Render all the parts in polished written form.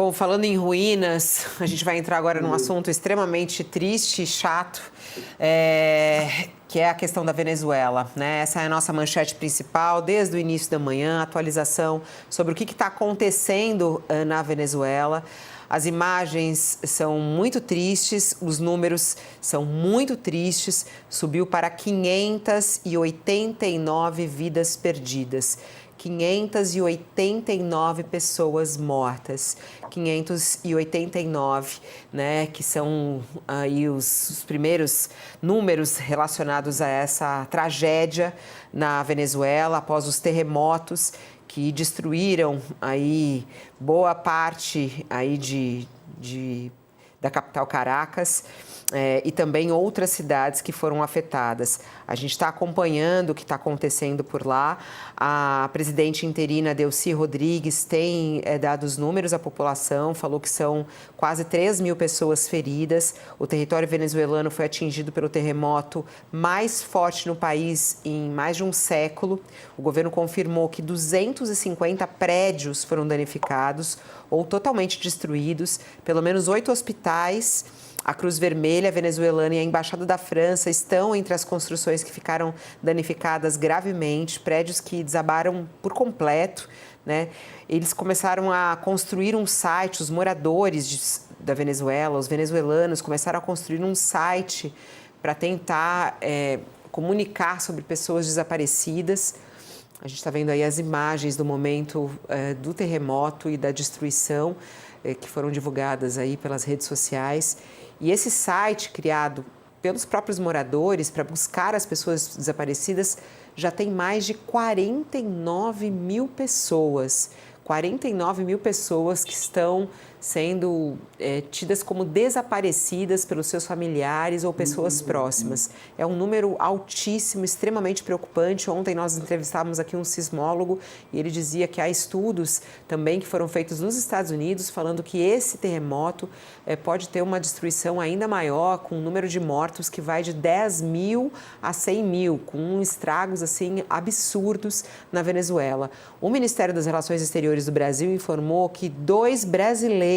Bom, falando em ruínas, a gente vai entrar agora num assunto extremamente triste e chato, que é a questão da Venezuela, né? Essa é a nossa manchete principal desde o início da manhã, atualização sobre o que está acontecendo na Venezuela. As imagens são muito tristes, os números são muito tristes, subiu para 589 vidas perdidas. 589 pessoas mortas, 589, né, que são aí os primeiros números relacionados a essa tragédia na Venezuela após os terremotos que destruíram aí boa parte aí da capital Caracas. E também outras cidades que foram afetadas. A gente está acompanhando o que está acontecendo por lá. A presidente interina Delcy Rodrigues tem dado os números à população, falou que são quase 3 mil pessoas feridas. O território venezuelano foi atingido pelo terremoto mais forte no país em mais de um século. O governo confirmou que 250 prédios foram danificados ou totalmente destruídos, pelo menos 8 hospitais. A Cruz Vermelha venezuelana e a Embaixada da França estão entre as construções que ficaram danificadas gravemente, prédios que desabaram por completo, né? Eles começaram a construir um site, os moradores da Venezuela, os venezuelanos começaram a construir um site para tentar comunicar sobre pessoas desaparecidas. A gente está vendo aí as imagens do momento do terremoto e da destruição que foram divulgadas aí pelas redes sociais. E esse site, criado pelos próprios moradores para buscar as pessoas desaparecidas, já tem mais de 49 mil pessoas. 49 mil pessoas que estão sendo tidas como desaparecidas pelos seus familiares ou pessoas próximas. É um número altíssimo, extremamente preocupante. Ontem nós entrevistávamos aqui um sismólogo e ele dizia que há estudos também que foram feitos nos Estados Unidos falando que esse terremoto pode ter uma destruição ainda maior, com um número de mortos que vai de 10 mil a 100 mil, com estragos assim absurdos na Venezuela. O Ministério das Relações Exteriores do Brasil informou que 2 brasileiros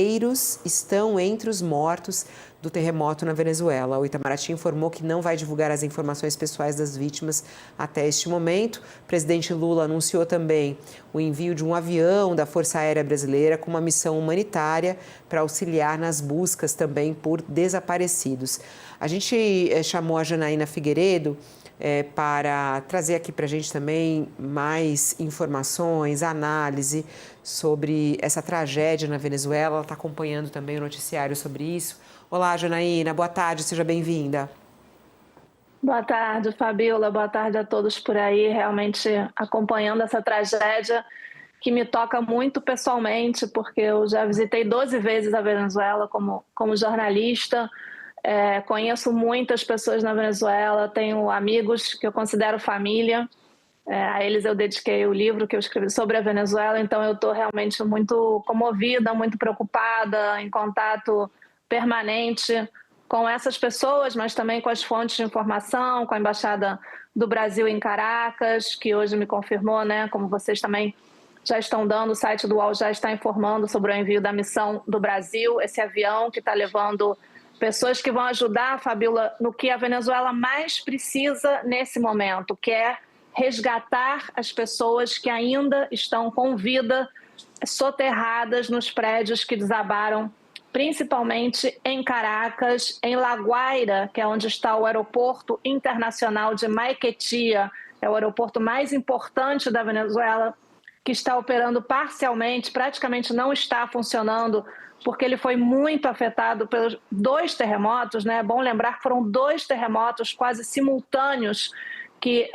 estão entre os mortos do terremoto na Venezuela. O Itamaraty informou que não vai divulgar as informações pessoais das vítimas até este momento. O presidente Lula anunciou também o envio de um avião da Força Aérea Brasileira com uma missão humanitária para auxiliar nas buscas também por desaparecidos. A gente chamou a Janaína Figueiredo para trazer aqui para a gente também mais informações, análise sobre essa tragédia na Venezuela. Ela está acompanhando também o noticiário sobre isso. Olá, Janaína, boa tarde, seja bem-vinda. Boa tarde, Fabíola, boa tarde a todos por aí, realmente acompanhando essa tragédia que me toca muito pessoalmente, porque eu já visitei 12 vezes a Venezuela como jornalista. Conheço muitas pessoas na Venezuela, tenho amigos que eu considero família, a eles eu dediquei o livro que eu escrevi sobre a Venezuela, então eu estou realmente muito comovida, muito preocupada, em contato permanente com essas pessoas, mas também com as fontes de informação, com a Embaixada do Brasil em Caracas, que hoje me confirmou, né, como vocês também já estão dando, o site do UOL já está informando sobre o envio da missão do Brasil, esse avião que está levando pessoas que vão ajudar, Fabíola, no que a Venezuela mais precisa nesse momento, que é resgatar as pessoas que ainda estão com vida soterradas nos prédios que desabaram, principalmente em Caracas, em La Guaira, que é onde está o aeroporto internacional de Maiquetía, é o aeroporto mais importante da Venezuela, que está operando parcialmente, praticamente não está funcionando, porque ele foi muito afetado pelos 2 terremotos, né? É bom lembrar que foram 2 terremotos quase simultâneos que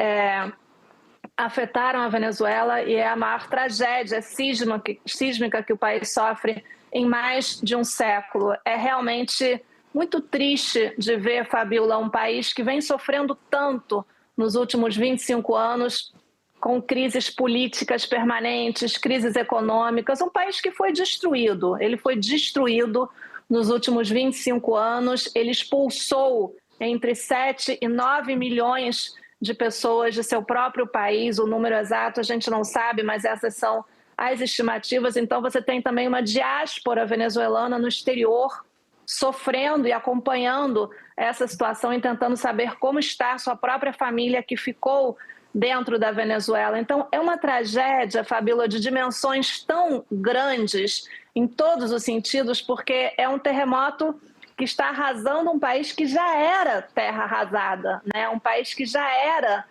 afetaram a Venezuela e é a maior tragédia sísmica que o país sofre em mais de um século. É realmente muito triste de ver, Fabíola, um país que vem sofrendo tanto nos últimos 25 anos, com crises políticas permanentes, crises econômicas, um país que foi destruído. Ele foi destruído nos últimos 25 anos, ele expulsou entre 7 e 9 milhões de pessoas de seu próprio país, o número exato a gente não sabe, mas essas são as estimativas. Então, você tem também uma diáspora venezuelana no exterior, sofrendo e acompanhando essa situação e tentando saber como está a sua própria família que ficou dentro da Venezuela. Então, é uma tragédia, Fabíola, de dimensões tão grandes em todos os sentidos, porque é um terremoto que está arrasando um país que já era terra arrasada, né? Um país que já era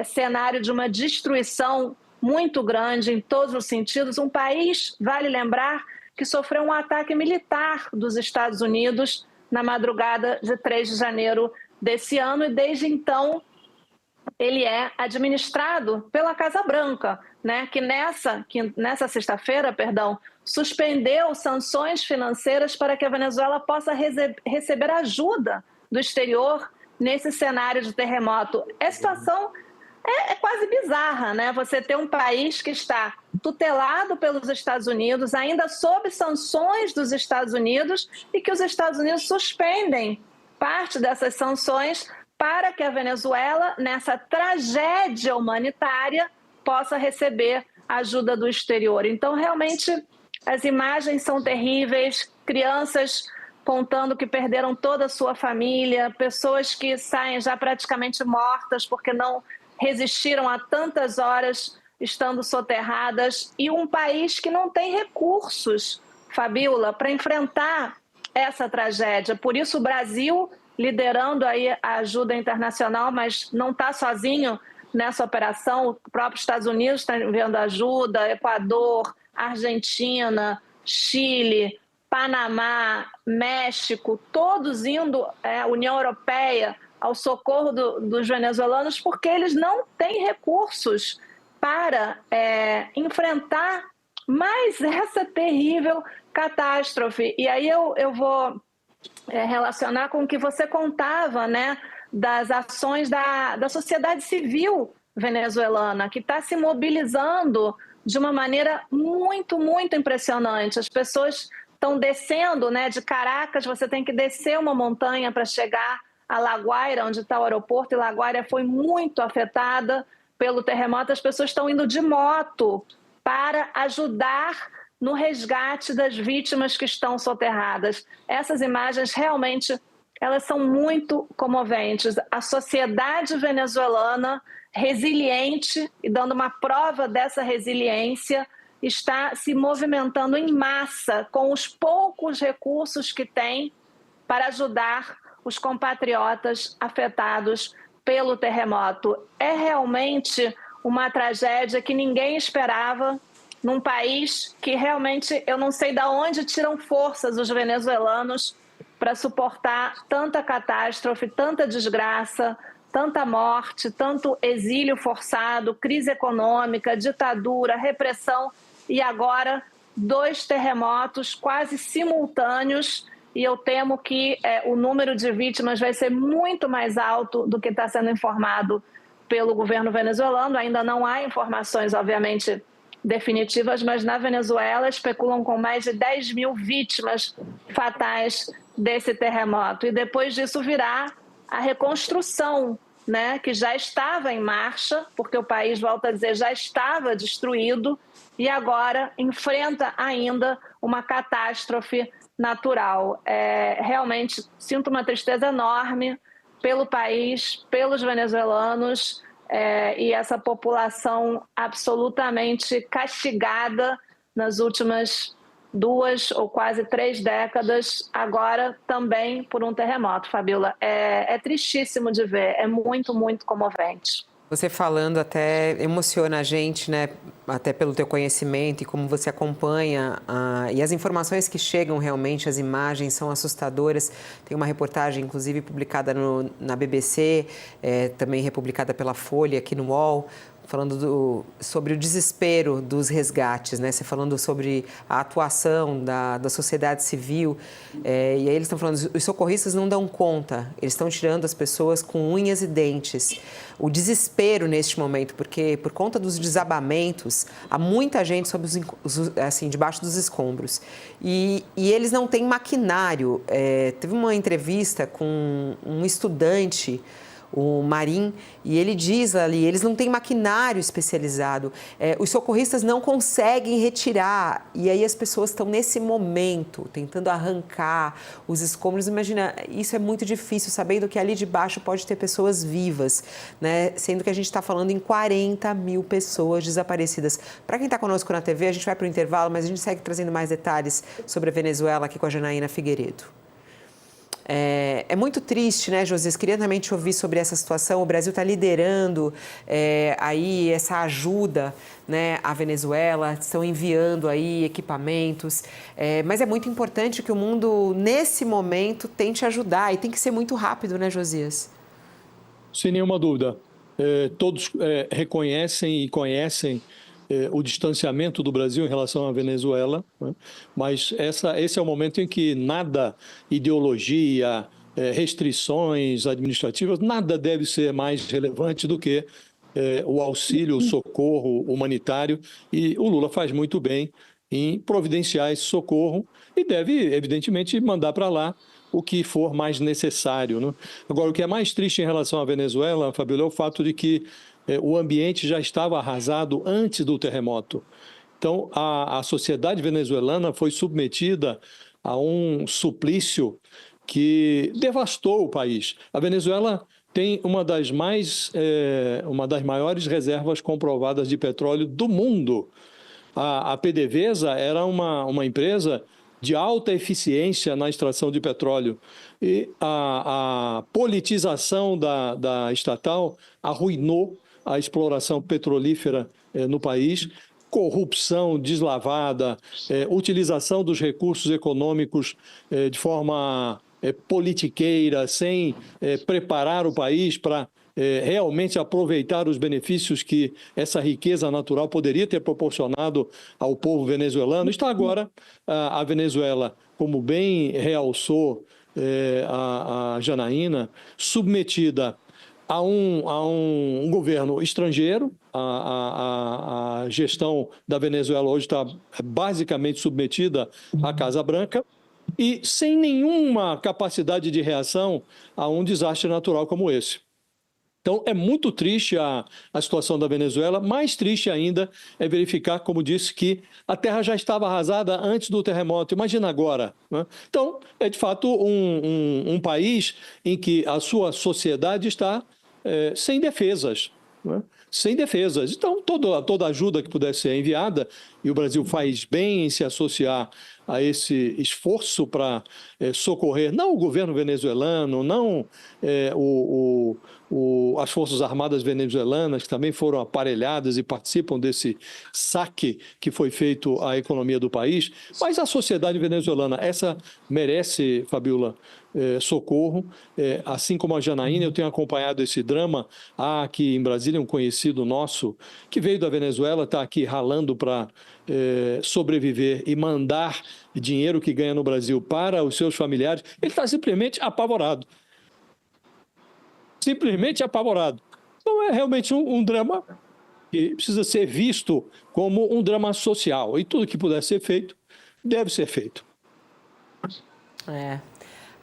cenário de uma destruição muito grande em todos os sentidos. Um país, vale lembrar, que sofreu um ataque militar dos Estados Unidos na madrugada de 3 de janeiro desse ano, e desde então ele é administrado pela Casa Branca, né, que nessa sexta-feira, suspendeu sanções financeiras para que a Venezuela possa receber ajuda do exterior nesse cenário de terremoto. A situação é quase bizarra, né? Você ter um país que está tutelado pelos Estados Unidos, ainda sob sanções dos Estados Unidos, e que os Estados Unidos suspendem parte dessas sanções para que a Venezuela, nessa tragédia humanitária, possa receber ajuda do exterior. Então, realmente, as imagens são terríveis, crianças contando que perderam toda a sua família, pessoas que saem já praticamente mortas porque não resistiram a tantas horas estando soterradas, e um país que não tem recursos, Fabíola, para enfrentar essa tragédia. Por isso o Brasil liderando aí a ajuda internacional, mas não está sozinho nessa operação. O próprio Estados Unidos está enviando ajuda, Equador, Argentina, Chile, Panamá, México, todos indo, União Europeia, ao socorro dos venezuelanos, porque eles não têm recursos para enfrentar mais essa terrível catástrofe. E aí eu vou relacionar com o que você contava, né, das ações da sociedade civil venezuelana, que está se mobilizando de uma maneira muito, muito impressionante. As pessoas estão descendo, né, de Caracas, você tem que descer uma montanha para chegar a La Guaira, onde está o aeroporto, e La Guaira foi muito afetada pelo terremoto. As pessoas estão indo de moto para ajudar no resgate das vítimas que estão soterradas. Essas imagens realmente elas são muito comoventes. A sociedade venezuelana, resiliente e dando uma prova dessa resiliência, está se movimentando em massa com os poucos recursos que tem para ajudar os compatriotas afetados pelo terremoto. É realmente uma tragédia que ninguém esperava, num país que realmente eu não sei de onde tiram forças os venezuelanos para suportar tanta catástrofe, tanta desgraça, tanta morte, tanto exílio forçado, crise econômica, ditadura, repressão e agora 2 terremotos quase simultâneos. E eu temo que o número de vítimas vai ser muito mais alto do que está sendo informado pelo governo venezuelano. Ainda não há informações, obviamente, definitivas, mas na Venezuela especulam com mais de 10 mil vítimas fatais desse terremoto. E depois disso virá a reconstrução, né, que já estava em marcha, porque o país, volta a dizer, já estava destruído e agora enfrenta ainda uma catástrofe natural. Realmente sinto uma tristeza enorme pelo país, pelos venezuelanos e essa população absolutamente castigada nas últimas 2 ou quase 3 décadas, agora também por um terremoto, Fabíola. É tristíssimo de ver, é muito, muito comovente. Você falando até emociona a gente, né? Até pelo teu conhecimento e como você acompanha. E as informações que chegam realmente, as imagens são assustadoras. Tem uma reportagem, inclusive, publicada na BBC, também republicada pela Folha, aqui no UOL, falando sobre o desespero dos resgates, né? Você falando sobre a atuação da sociedade civil. E aí eles estão falando, os socorristas não dão conta, eles estão tirando as pessoas com unhas e dentes. O desespero neste momento, porque por conta dos desabamentos, há muita gente assim, debaixo dos escombros. E eles não têm maquinário. Teve uma entrevista com um estudante o Marim, e ele diz ali, eles não têm maquinário especializado, os socorristas não conseguem retirar, e aí as pessoas estão nesse momento tentando arrancar os escombros. Imagina, isso é muito difícil, sabendo que ali de baixo pode ter pessoas vivas, né? Sendo que a gente está falando em 40 mil pessoas desaparecidas. Para quem está conosco na TV, a gente vai para o intervalo, mas a gente segue trazendo mais detalhes sobre a Venezuela aqui com a Janaína Figueiredo. É muito triste, né, Josias? Queria também te ouvir sobre essa situação. O Brasil está liderando aí essa ajuda, né, à Venezuela, estão enviando aí equipamentos, mas é muito importante que o mundo, nesse momento, tente ajudar e tem que ser muito rápido, né, Josias? Sem nenhuma dúvida. Todos reconhecem e conhecem o distanciamento do Brasil em relação à Venezuela, né? Mas esse é o momento em que nada, ideologia, restrições administrativas, nada deve ser mais relevante do que o auxílio, o socorro humanitário, e o Lula faz muito bem em providenciar esse socorro e deve, evidentemente, mandar para lá o que for mais necessário, né? Agora, o que é mais triste em relação à Venezuela, Fabíola, é o fato de que o ambiente já estava arrasado antes do terremoto. Então, a sociedade venezuelana foi submetida a um suplício que devastou o país. A Venezuela tem uma das maiores reservas comprovadas de petróleo do mundo. A PDVSA era uma empresa de alta eficiência na extração de petróleo. E a politização da estatal arruinou a exploração petrolífera no país, corrupção deslavada, utilização dos recursos econômicos de forma politiqueira, sem preparar o país para realmente aproveitar os benefícios que essa riqueza natural poderia ter proporcionado ao povo venezuelano. Está agora a Venezuela, como bem realçou a Janaína, submetida a um governo estrangeiro. A gestão da Venezuela hoje está basicamente submetida à Casa Branca e sem nenhuma capacidade de reação a um desastre natural como esse. Então, é muito triste a situação da Venezuela. Mais triste ainda é verificar, como disse, que a terra já estava arrasada antes do terremoto. Imagina agora, né? Então, é de fato um país em que a sua sociedade está sem defesas, né? Sem defesas. Então, toda ajuda que pudesse ser enviada, e o Brasil faz bem em se associar a esse esforço para socorrer, não o governo venezuelano, não as Forças Armadas venezuelanas, que também foram aparelhadas e participam desse saque que foi feito à economia do país, mas a sociedade venezuelana, essa merece, Fabíola, socorro. Assim como a Janaína, eu tenho acompanhado esse drama. Há aqui em Brasília um conhecido nosso que veio da Venezuela, está aqui ralando para sobreviver e mandar dinheiro que ganha no Brasil para os seus familiares. Ele está simplesmente apavorado. Simplesmente apavorado. Então é realmente um drama que precisa ser visto como um drama social. E tudo que puder ser feito, deve ser feito.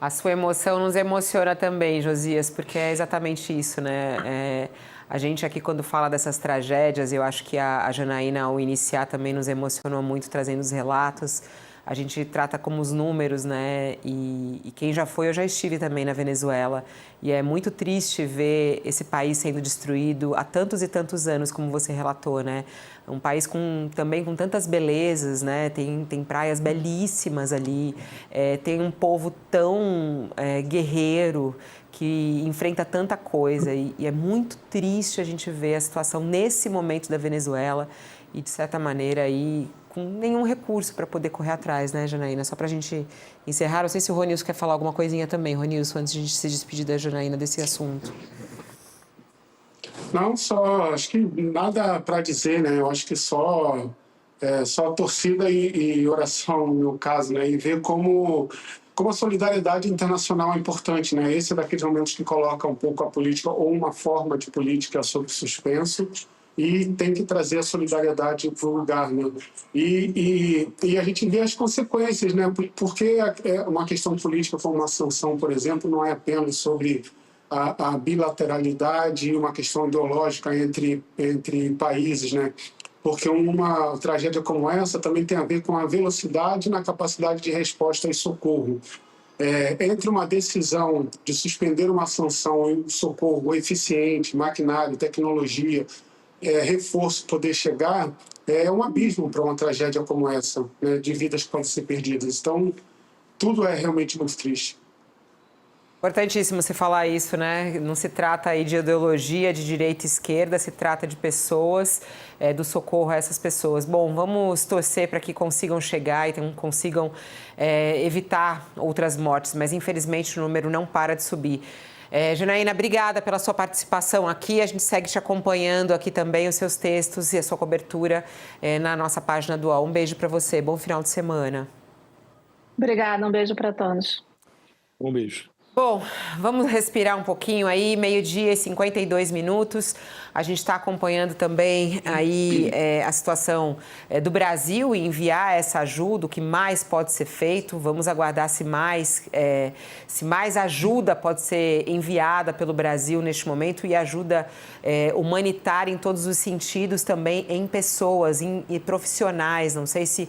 A sua emoção nos emociona também, Josias, porque é exatamente isso, né? A gente aqui, quando fala dessas tragédias, eu acho que a Janaína, ao iniciar, também nos emocionou muito, trazendo os relatos. A gente trata como os números, né? E quem já foi, eu já estive também na Venezuela. E é muito triste ver esse país sendo destruído há tantos e tantos anos, como você relatou, né? Um país também com tantas belezas, né? Tem praias belíssimas ali, tem um povo tão guerreiro que enfrenta tanta coisa. E é muito triste a gente ver a situação nesse momento da Venezuela e, de certa maneira, aí, com nenhum recurso para poder correr atrás, né, Janaína? Só para a gente encerrar, não sei se o Ronilson quer falar alguma coisinha também, Ronilson, antes de a gente se despedir da Janaína desse assunto. Não, só acho que nada para dizer, né? Eu acho que só torcida e oração, no meu caso, né? E ver como a solidariedade internacional é importante, né? Esse é daqueles momentos que coloca um pouco a política ou uma forma de política sob suspenso e tem que trazer a solidariedade para o lugar, né? E a gente vê as consequências, né? Porque uma questão política como uma sanção, por exemplo, não é apenas sobre a bilateralidade e uma questão ideológica entre países, né? Porque uma tragédia como essa também tem a ver com a velocidade na capacidade de resposta e socorro. Entre uma decisão de suspender uma sanção e um socorro eficiente, maquinário, tecnologia, reforço poder chegar, é um abismo para uma tragédia como essa, né, de vidas que podem ser perdidas. Então, tudo é realmente muito triste. Importantíssimo você falar isso, né? Não se trata aí de ideologia, de direita e esquerda, se trata de pessoas, do socorro a essas pessoas. Bom, vamos torcer para que consigam chegar e consigam evitar outras mortes, mas infelizmente o número não para de subir. Janaína, obrigada pela sua participação aqui. A gente segue te acompanhando aqui também, os seus textos e a sua cobertura na nossa página do UOL. Um beijo para você, bom final de semana. Obrigada, um beijo para todos. Um beijo. Bom, vamos respirar um pouquinho aí, 12h52. A gente está acompanhando também aí a situação do Brasil e enviar essa ajuda, o que mais pode ser feito. Vamos aguardar se mais ajuda pode ser enviada pelo Brasil neste momento e ajuda humanitária em todos os sentidos também em pessoas e profissionais. Não sei se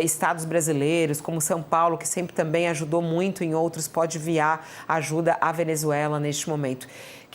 estados brasileiros, como São Paulo, que sempre também ajudou muito em outros, pode enviar ajuda à Venezuela neste momento.